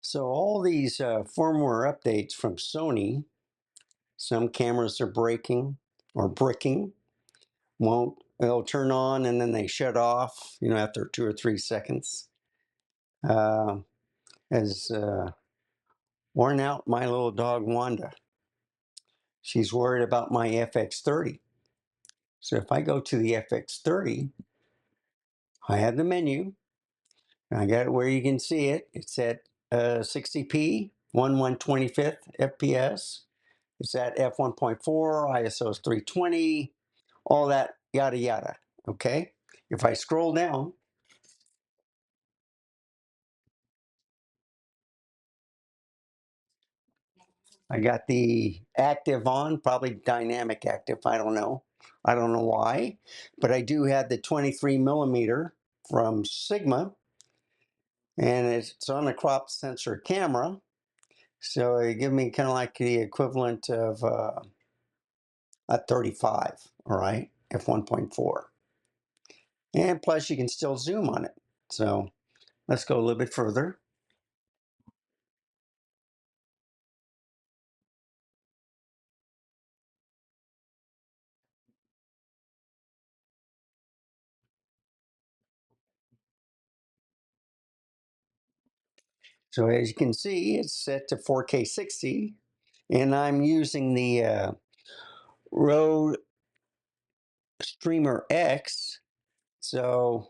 So all these firmware updates from Sony, some cameras are breaking or bricking, they'll turn on and then they shut off, after 2 or 3 seconds. Uh, has worn out my little dog Wanda. She's worried about my FX30. So if I go to the FX30, I have the menu. I got it where you can see it. It's at 60p, 1/125th FPS. It's at f1.4, ISO is 320, all that yada yada. Okay. If I scroll down, I got the active on, probably dynamic active. I don't know. I don't know why, but I do have the 23mm from Sigma, and it's on a crop sensor camera. So it gives me kind of like the equivalent of a 35, all right, f1.4. And plus you can still zoom on it. So let's go a little bit further. So as you can see, it's set to 4K 60, and I'm using the Rode Streamer X, so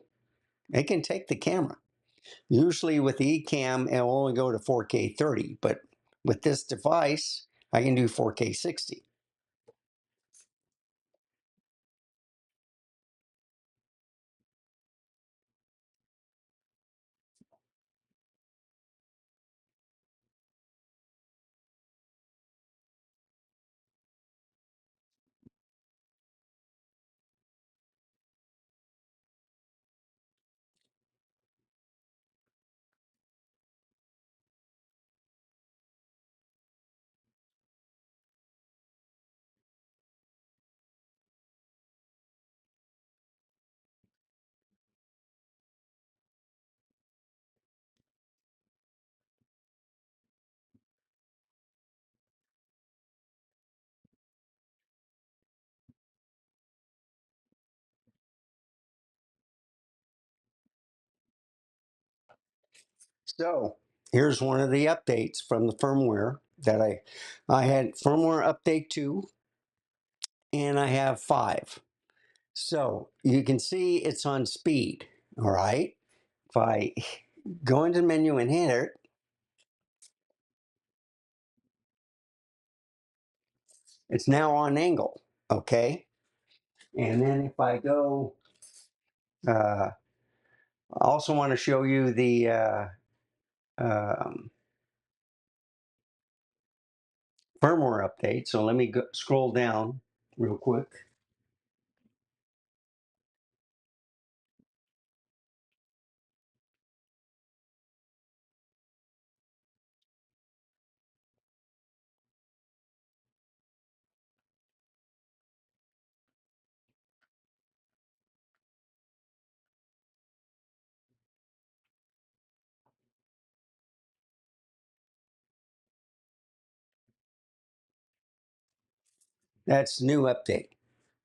it can take the camera. Usually with the eCam, it'll only go to 4K 30, but with this device, I can do 4K 60. So here's one of the updates from the firmware that I had firmware update 2, and I have 5. So you can see it's on speed, all right? If I go into the menu and hit it, it's now on angle, okay? And then if I go, I also want to show you the firmware update. So let me scroll down real quick. That's new update.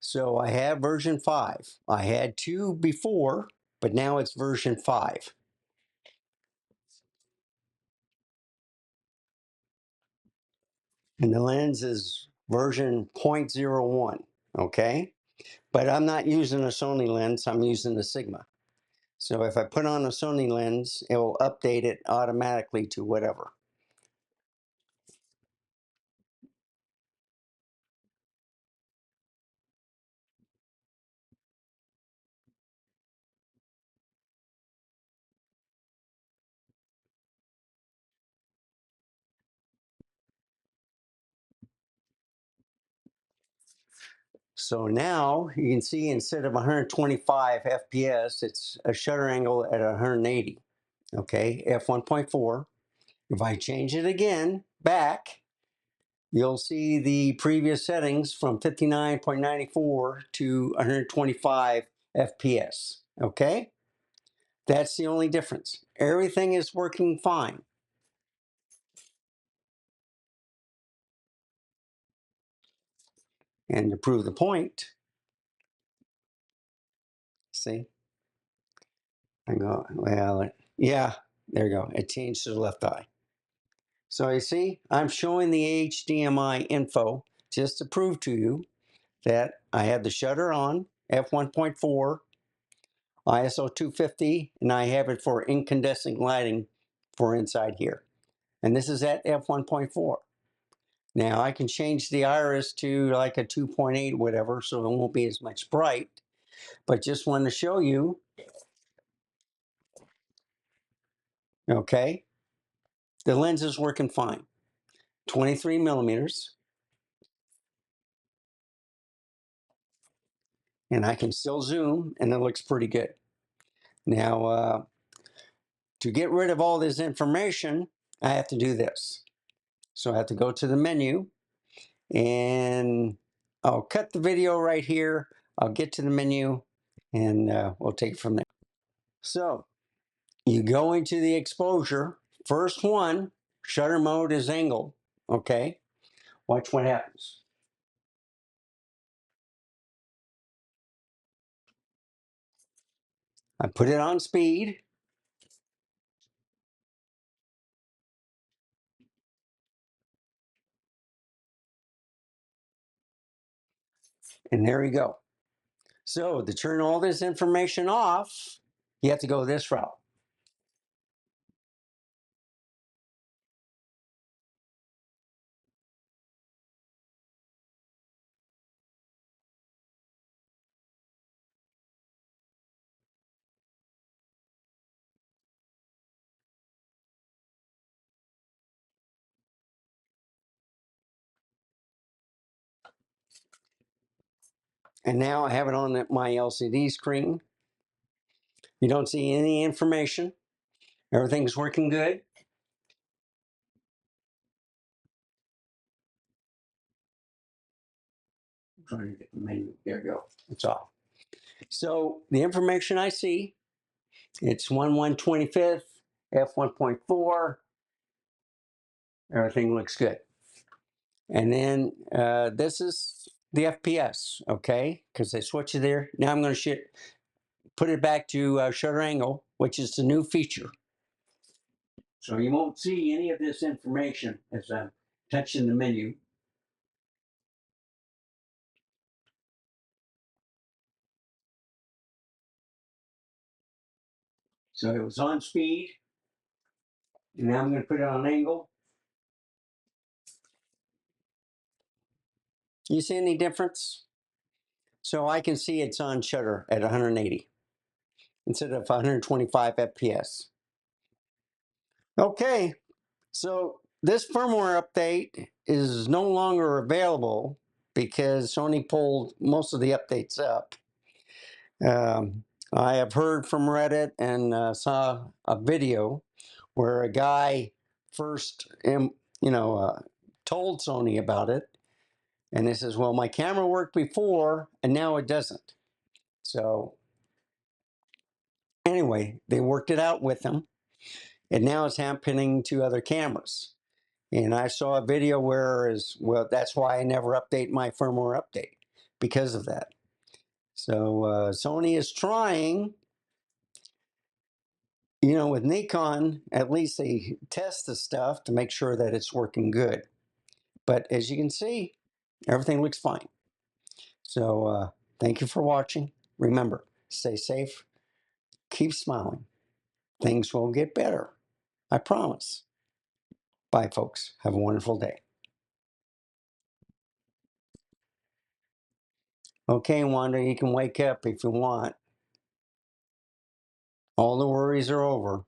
So I have version 5. I had 2 before, but now it's version 5. And the lens is version 0.01, okay? But I'm not using a Sony lens, I'm using the Sigma. So if I put on a Sony lens, it will update it automatically to whatever. So now you can see instead of 125 FPS, it's a shutter angle at 180, okay, f1.4. If I change it again, back, you'll see the previous settings from 59.94 to 125 FPS, okay? That's the only difference. Everything is working fine. And to prove the point, see, I go, well, yeah, there you go. It changed to the left eye. So you see, I'm showing the HDMI info just to prove to you that I have the shutter on, f1.4, ISO 250, and I have it for incandescent lighting for inside here. And this is at f1.4. Now I can change the iris to like a 2.8, whatever, so it won't be as much bright. But just wanted to show you, okay, the lens is working fine. 23 millimeters. And I can still zoom, and it looks pretty good. Now, to get rid of all this information, I have to do this. So I have to go to the menu, and I'll cut the video right here. I'll get to the menu, and we'll take it from there. So you go into the exposure. First one, shutter mode is angled. Okay, watch what happens. I put it on speed. And there you go. So to turn all this information off, you have to go this route. And now I have it on my LCD screen. You don't see any information. Everything's working good. I'm trying to get the menu. There you go. It's off. So the information I see, it's 1/125th, f1.4. Everything looks good. And then this is the FPS, okay? Because they switch it there. Now I'm going to put it back to shutter angle, which is the new feature. So you won't see any of this information as I'm touching the menu. So it was on speed, and now I'm going to put it on angle. You see any difference? So I can see it's on shutter at 180 instead of 125 FPS. Okay, so this firmware update is no longer available because Sony pulled most of the updates up. I have heard from Reddit and saw a video where a guy first, told Sony about it, and he says, "Well, my camera worked before, and now it doesn't." So anyway, they worked it out with him, and now it's happening to other cameras. And I saw a video where, well, that's why I never update my firmware update, because of that. So Sony is trying. With Nikon, at least they test the stuff to make sure that it's working good. But as you can see, everything looks fine. So thank you for watching. Remember, stay safe, keep smiling. Things will get better. I promise. Bye, folks. Have a wonderful day. Okay, Wanda, you can wake up if you want. All the worries are over.